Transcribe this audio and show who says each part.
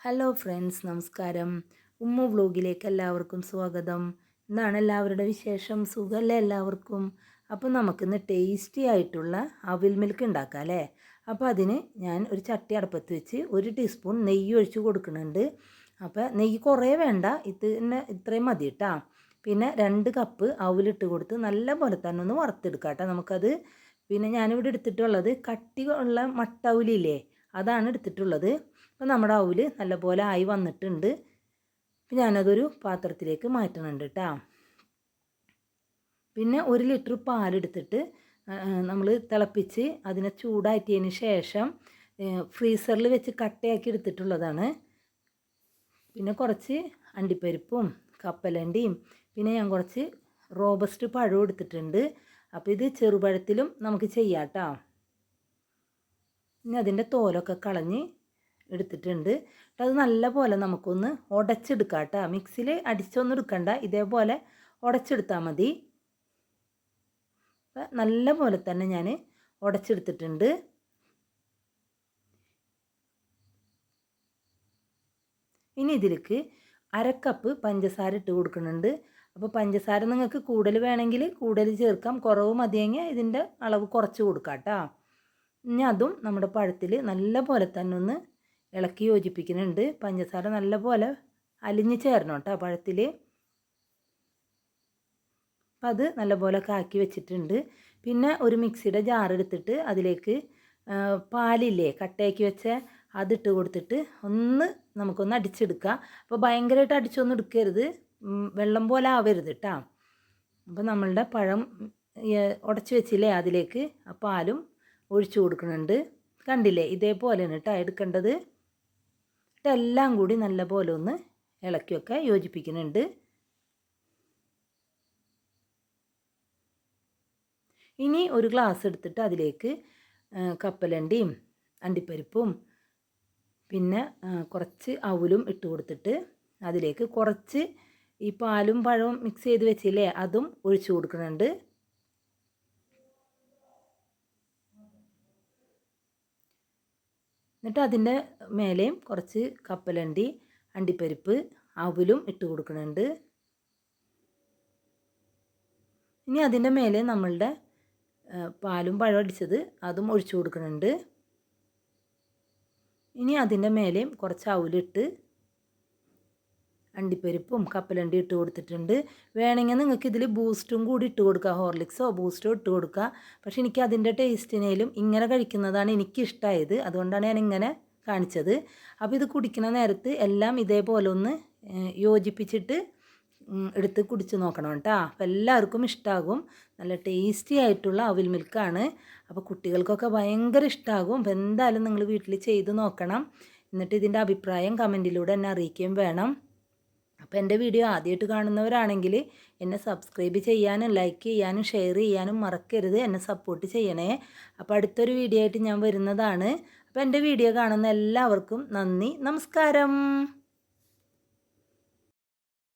Speaker 1: Hello friends, നമസ്കാരം. Umm വ്ലോഗിലേക്ക് എല്ലാവർക്കും സ്വാഗതം. എന്താണ് എല്ലാവരുടെ വിശേഷം? സുഖമല്ലേ എല്ലാവർക്കും? അപ്പോൾ നമുക്കിന്ന് ടേസ്റ്റി ആയിട്ടുള്ള അവിൽ മിൽക്ക് ഉണ്ടാക്കാം അല്ലേ? അപ്പോൾ അതിന് ഞാൻ ഒരു ചട്ടി അടുപ്പത്ത് വെച്ച് 1 ടീസ്പൂൺ നെയ്യ് ഒഴിച്ച് കൊടുക്കുന്നുണ്ട്. അപ്പോൾ നെയ്യ് കുറേ വേണ്ട, ഇതിന് ഇത്രയും മതി കേട്ടോ. പിന്നെ 2 കപ്പ് അവിലിട്ട് കൊടുത്ത് നല്ല പോലെ തന്നെ ഒന്ന് വറുത്തെടുക്കാം കേട്ടോ നമുക്കത്. പിന്നെ ഞാനിവിടെ എടുത്തിട്ടുള്ളത് കട്ടി ഉള്ള മട്ട അവിലില്ലേ, അതാണ് എടുത്തിട്ടുള്ളത്. അപ്പോൾ നമ്മുടെ അവില് നല്ലപോലെ ആയി വന്നിട്ടുണ്ട്. അപ്പോൾ ഞാനതൊരു പാത്രത്തിലേക്ക് മാറ്റുന്നുണ്ട് കേട്ടോ. പിന്നെ 1 ലിറ്റർ പാലെടുത്തിട്ട് നമ്മൾ തിളപ്പിച്ച് അതിനെ ചൂടാക്കിയതിന് ശേഷം ഫ്രീസറിൽ വെച്ച് കട്ടയാക്കി എടുത്തിട്ടുള്ളതാണ്. പിന്നെ കുറച്ച് അണ്ടിപ്പരിപ്പും കപ്പലണ്ടിയും പിന്നെ ഞാൻ കുറച്ച് റോബസ്റ്റ് പഴവും എടുത്തിട്ടുണ്ട്. അപ്പോൾ ഇത് ചെറുപഴത്തിലും നമുക്ക് ചെയ്യാം കേട്ടോ. ഇനി അതിൻ്റെ തോലൊക്കെ കളഞ്ഞ് എടുത്തിട്ടുണ്ട്. അത് നല്ല പോലെ നമുക്കൊന്ന് ഉടച്ചെടുക്കാം കേട്ടോ. മിക്സിയിൽ അടിച്ചൊന്നും എടുക്കണ്ട, ഇതേപോലെ ഉടച്ചെടുത്താൽ മതി. നല്ല പോലെ തന്നെ ഞാൻ ഉടച്ചെടുത്തിട്ടുണ്ട്. ഇനി ഇതിലേക്ക് 1/2 കപ്പ് പഞ്ചസാര ഇട്ട് കൊടുക്കുന്നുണ്ട്. അപ്പോൾ പഞ്ചസാര നിങ്ങൾക്ക് കൂടുതൽ വേണമെങ്കിൽ കൂടുതൽ ചേർക്കാം, കുറവ് മതിയെങ്കിൽ ഇതിൻ്റെ അളവ് കുറച്ച് കൊടുക്കാം കേട്ടോ. ഇനി അതും നമ്മുടെ പഴത്തിൽ നല്ല പോലെ തന്നെ ഒന്ന് ഇളക്കി യോജിപ്പിക്കുന്നുണ്ട്. പഞ്ചസാര നല്ല പോലെ അലിഞ്ഞ് ചേരണം കേട്ടോ പഴത്തിൽ. അപ്പം അത് നല്ലപോലെ കാക്കി വെച്ചിട്ടുണ്ട്. പിന്നെ ഒരു മിക്സിയുടെ ജാർ എടുത്തിട്ട് അതിലേക്ക് പാലില്ലേ കട്ടയാക്കി വെച്ച അതിട്ട് കൊടുത്തിട്ട് നമുക്കൊന്ന് അടിച്ചെടുക്കാം. അപ്പോൾ ഭയങ്കരമായിട്ട് അടിച്ചൊന്നും എടുക്കരുത്, വെള്ളം പോലെ ആവരുത് കേട്ടോ. അപ്പോൾ നമ്മളുടെ പഴം ഉടച്ച് വെച്ചില്ലേ അതിലേക്ക് ആ പാലും ഒഴിച്ചു കൊടുക്കുന്നുണ്ട്. കണ്ടില്ലേ, ഇതേപോലെയാണ് കേട്ടോ എടുക്കേണ്ടത്. എല്ലാം കൂടി നല്ലപോലെ ഒന്ന് ഇളക്കിയൊക്കെ യോജിപ്പിക്കുന്നുണ്ട്. ഇനി ഒരു ഗ്ലാസ് എടുത്തിട്ട് അതിലേക്ക് കപ്പലണ്ടിയും അണ്ടിപ്പരിപ്പും പിന്നെ കുറച്ച് അവിലും ഇട്ട് കൊടുത്തിട്ട് അതിലേക്ക് കുറച്ച് ഈ പാലും പഴവും മിക്സ് ചെയ്ത് വെച്ചില്ലേ അതും ഒഴിച്ചു കൊടുക്കുന്നുണ്ട്. എന്നിട്ട് അതിൻ്റെ മേലെയും കുറച്ച് കപ്പലണ്ടി അണ്ടിപ്പരിപ്പ് അവിലും ഇട്ട് കൊടുക്കുന്നുണ്ട്. ഇനി അതിൻ്റെ മേലെ നമ്മളുടെ പാലും പഴം അടിച്ചത് അതും ഒഴിച്ചു കൊടുക്കുന്നുണ്ട്. ഇനി അതിൻ്റെ മേലെയും കുറച്ച് അവിലിട്ട് അണ്ടിപ്പരിപ്പും കപ്പലണ്ടി ഇട്ട് കൊടുത്തിട്ടുണ്ട്. വേണമെങ്കിൽ നിങ്ങൾക്ക് ഇതിൽ ബൂസ്റ്റും കൂടി ഇട്ട് കൊടുക്കുക, ഹോർലിക്സോ ബൂസ്റ്റോ ഇട്ട് കൊടുക്കുക. പക്ഷേ എനിക്ക് അതിൻ്റെ ടേസ്റ്റിനേലും ഇങ്ങനെ കഴിക്കുന്നതാണ് എനിക്കിഷ്ടമായത്, അതുകൊണ്ടാണ് ഞാൻ ഇങ്ങനെ കാണിച്ചത്. അപ്പോൾ ഇത് കുടിക്കുന്ന നേരത്ത് എല്ലാം ഇതേപോലെ ഒന്ന് യോജിപ്പിച്ചിട്ട് എടുത്ത് കുടിച്ച് നോക്കണം കേട്ടോ. അപ്പോൾ എല്ലാവർക്കും ഇഷ്ടമാകും. നല്ല ടേസ്റ്റി ആയിട്ടുള്ള അവിൽ മിൽക്കാണ്. അപ്പോൾ കുട്ടികൾക്കൊക്കെ ഭയങ്കര ഇഷ്ടമാകും. അപ്പോൾ എന്തായാലും നിങ്ങൾ വീട്ടിൽ ചെയ്ത് നോക്കണം. എന്നിട്ട് ഇതിൻ്റെ അഭിപ്രായം കമൻറ്റിലൂടെ എന്നെ അറിയിക്കുകയും വേണം. അപ്പോൾ എൻ്റെ വീഡിയോ ആദ്യമായിട്ട് കാണുന്നവരാണെങ്കിൽ എന്നെ സബ്സ്ക്രൈബ് ചെയ്യാനും ലൈക്ക് ചെയ്യാനും ഷെയർ ചെയ്യാനും മറക്കരുത്. എന്നെ സപ്പോർട്ട് ചെയ്യണേ. അപ്പോൾ അടുത്തൊരു വീഡിയോ ആയിട്ട് ഞാൻ വരുന്നതാണ്. അപ്പോൾ എൻ്റെ വീഡിയോ കാണുന്ന എല്ലാവർക്കും നന്ദി, നമസ്കാരം.